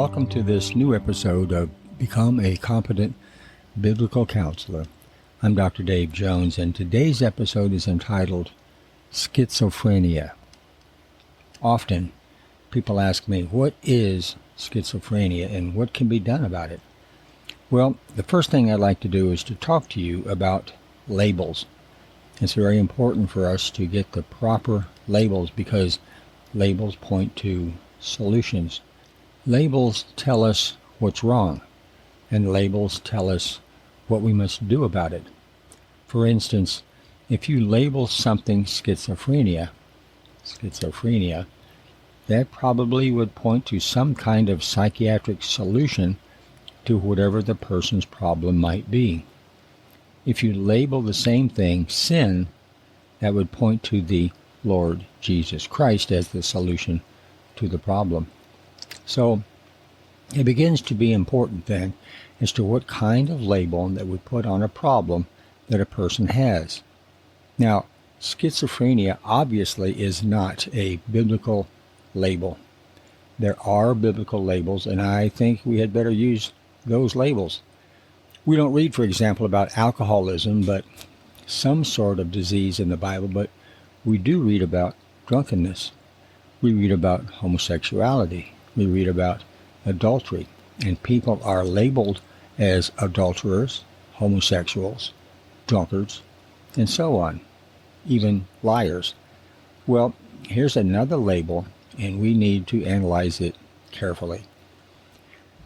Welcome to this new episode of Become a Competent Biblical Counselor. I'm Dr. Dave Jones, and today's episode is entitled Schizophrenia. Often, people ask me, what is schizophrenia and what can be done about it? Well, the first thing I'd like to do is to talk to you about labels. It's very important for us to get the proper labels because labels point to solutions. Labels tell us what's wrong, and labels tell us what we must do about it. For instance, if you label something schizophrenia, that probably would point to some kind of psychiatric solution to whatever the person's problem might be. If you label the same thing sin, that would point to the Lord Jesus Christ as the solution to the problem. So it begins to be important then as to what kind of label that we put on a problem that a person has. Now, schizophrenia obviously is not a biblical label. There are biblical labels, and I think we had better use those labels. We don't read, for example, about alcoholism, but some sort of disease in the Bible, but we do read about drunkenness. We read about homosexuality. We read about adultery. And people are labeled as adulterers, homosexuals, drunkards, and so on, even liars. Well, here's another label, and we need to analyze it carefully.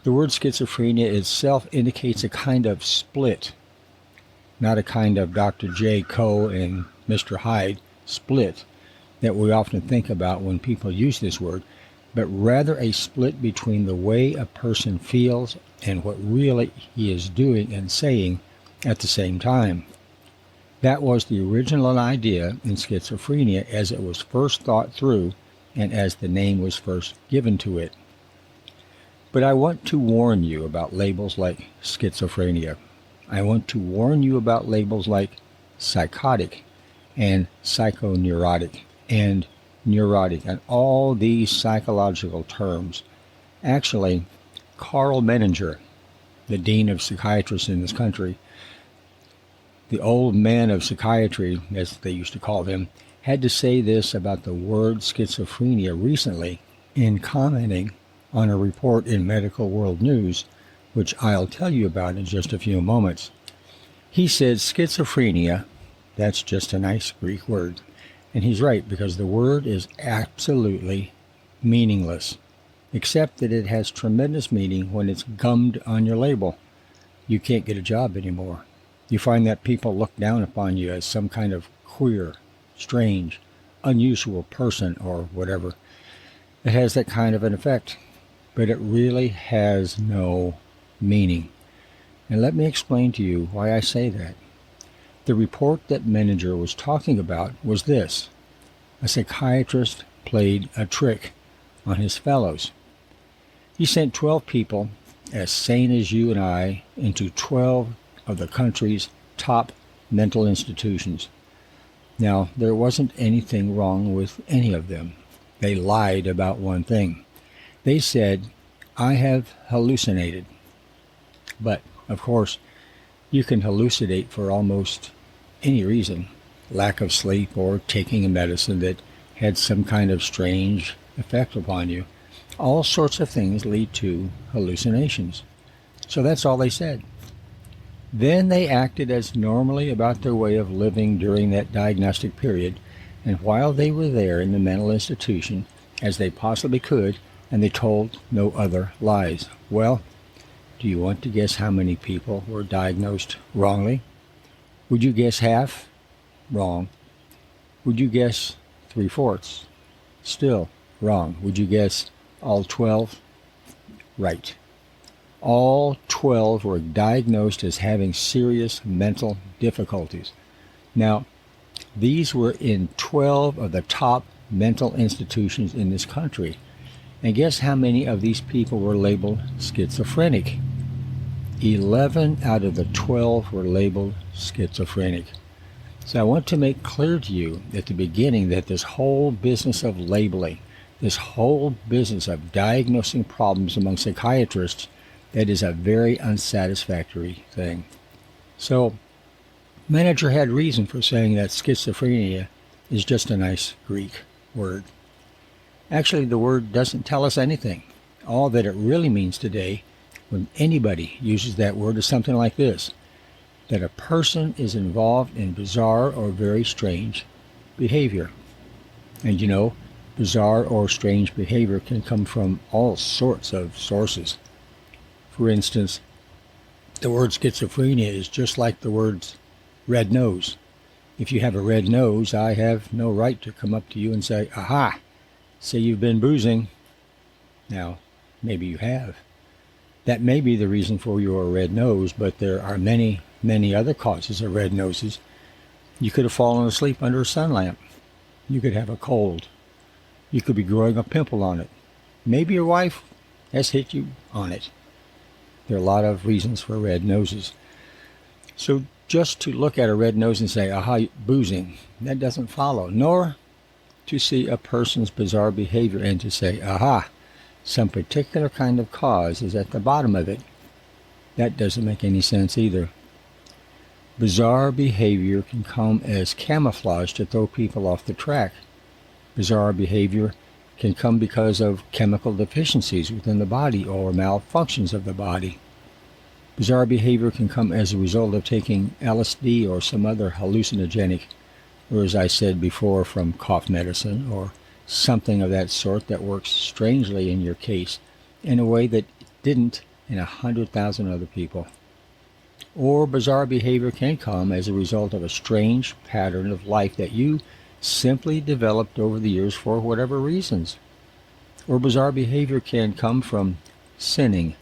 The word schizophrenia itself indicates a kind of split, not a kind of Dr. J. Coe and Mr. Hyde split that we often think about when people use this word, but rather a split between the way a person feels and what really he is doing and saying at the same time. That was the original idea in schizophrenia as it was first thought through and as the name was first given to it. But I want to warn you about labels like schizophrenia. I want to warn you about labels like psychotic and psychoneurotic and neurotic and all these psychological terms. Actually, Carl Menninger, the dean of psychiatrists in this country, the old man of psychiatry, as they used to call him, had to say this about the word schizophrenia recently in commenting on a report in Medical World News, which I'll tell you about in just a few moments. He said schizophrenia, that's just a nice Greek word. And he's right, because the word is absolutely meaningless, except that it has tremendous meaning when it's gummed on your label. You can't get a job anymore. You find that people look down upon you as some kind of queer, strange, unusual person or whatever. It has that kind of an effect, but it really has no meaning. And let me explain to you why I say that. The report that Menninger was talking about was this: a psychiatrist played a trick on his fellows. He sent 12 people, as sane as you and I, into 12 of the country's top mental institutions. Now, there wasn't anything wrong with any of them. They lied about one thing. They said, "I have hallucinated." But, of course, you can hallucinate for almost any reason, lack of sleep or taking a medicine that had some kind of strange effect upon you. All sorts of things lead to hallucinations. So that's all they said. Then they acted as normally about their way of living during that diagnostic period, and while they were there in the mental institution, as they possibly could, and they told no other lies. Well, do you want to guess how many people were diagnosed wrongly? Would you guess half? Wrong. Would you guess 3/4? Still wrong. Would you guess all 12? Right. All 12 were diagnosed as having serious mental difficulties. Now, these were in 12 of the top mental institutions in this country. And guess how many of these people were labeled schizophrenic? 11 out of the 12 were labeled schizophrenic. So I want to make clear to you at the beginning that this whole business of labeling, This whole business of diagnosing problems among psychiatrists, that is a very unsatisfactory thing. So, Manager had reason for saying that schizophrenia is just a nice Greek word. Actually, the word doesn't tell us anything. All that it really means today, when anybody uses that word, is something like this: that a person is involved in bizarre or very strange behavior. And you know, bizarre or strange behavior can come from all sorts of sources. For instance, the word schizophrenia is just like the words red nose. If you have a red nose, I have no right to come up to you and say, aha, say you've been boozing. Now, maybe you have. That may be the reason for your red nose, but there are many, many other causes of red noses. You could have fallen asleep under a sun lamp. You could have a cold. You could be growing a pimple on it. Maybe your wife has hit you on it. There are a lot of reasons for red noses. So just to look at a red nose and say, aha, boozing, that doesn't follow. Nor to see a person's bizarre behavior and to say, aha, some particular kind of cause is at the bottom of it. That doesn't make any sense either. Bizarre behavior can come as camouflage to throw people off the track. Bizarre behavior can come because of chemical deficiencies within the body or malfunctions of the body. Bizarre behavior can come as a result of taking LSD or some other hallucinogenic, or as I said before, from cough medicine or something of that sort that works strangely in your case in a way that it didn't in 100,000 other people. Or bizarre behavior can come as a result of a strange pattern of life that you simply developed over the years for whatever reasons. Or bizarre behavior can come from sinning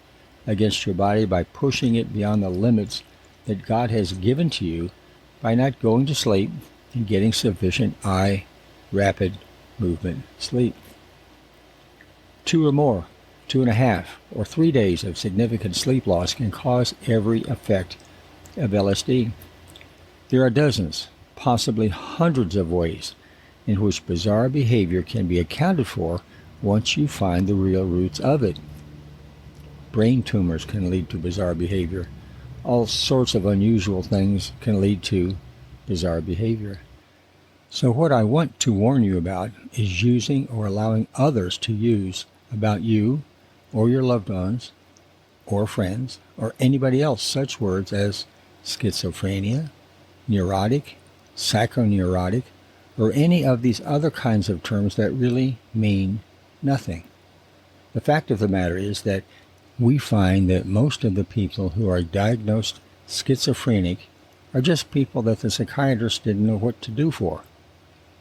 against your body by pushing it beyond the limits that God has given to you by not going to sleep and getting sufficient rapid movement sleep. 2 or more, 2.5 or 3 days of significant sleep loss can cause every effect of LSD. There are dozens, possibly hundreds of ways in which bizarre behavior can be accounted for once you find the real roots of it. Brain tumors can lead to bizarre behavior. All sorts of unusual things can lead to bizarre behavior. So what I want to warn you about is using or allowing others to use about you or your loved ones or friends or anybody else such words as schizophrenia, neurotic, psychoneurotic, or any of these other kinds of terms that really mean nothing. The fact of the matter is that we find that most of the people who are diagnosed schizophrenic are just people that the psychiatrist didn't know what to do for.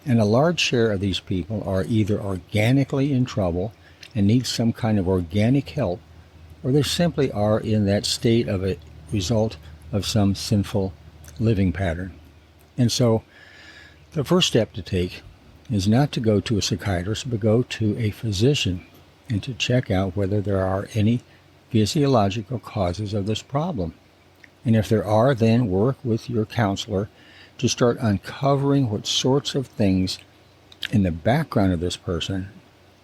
And a large share of these people are either organically in trouble and need some kind of organic help, or they simply are in that state of a result of some sinful living pattern. And so the first step to take is not to go to a psychiatrist, but go to a physician and to check out whether there are any physiological causes of this problem. And if there are, then work with your counselor to start uncovering what sorts of things in the background of this person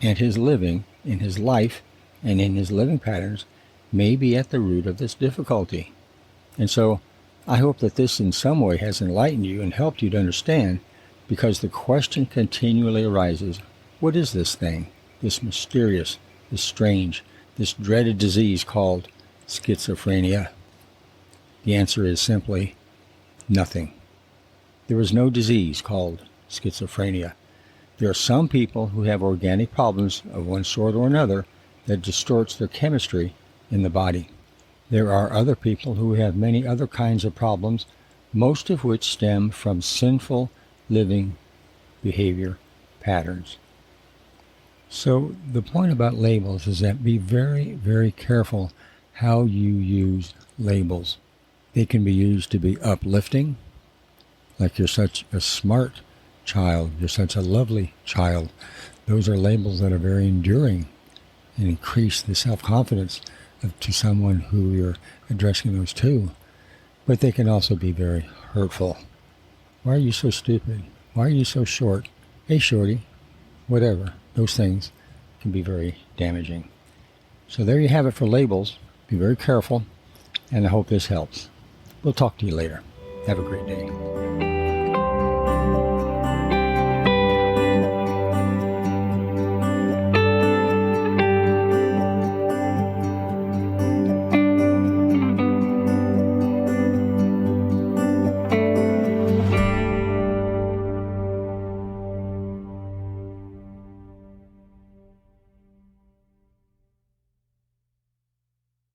and his living, in his life, and in his living patterns may be at the root of this difficulty. And so I hope that this in some way has enlightened you and helped you to understand, because the question continually arises, what is this thing, this mysterious, this strange, this dreaded disease called schizophrenia? The answer is simply nothing. There is no disease called schizophrenia. There are some people who have organic problems of one sort or another that distorts their chemistry in the body. There are other people who have many other kinds of problems, most of which stem from sinful living behavior patterns. So the point about labels is that be very, very careful how you use labels. They can be used to be uplifting, like you're such a smart child, you're such a lovely child. Those are labels that are very enduring and increase the self-confidence to someone who you're addressing those to. But they can also be very hurtful. Why are you so stupid? Why are you so short? Hey, shorty. Whatever. Those things can be very damaging. So there you have it for labels. Be very careful, and I hope this helps. We'll talk to you later. Have a great day.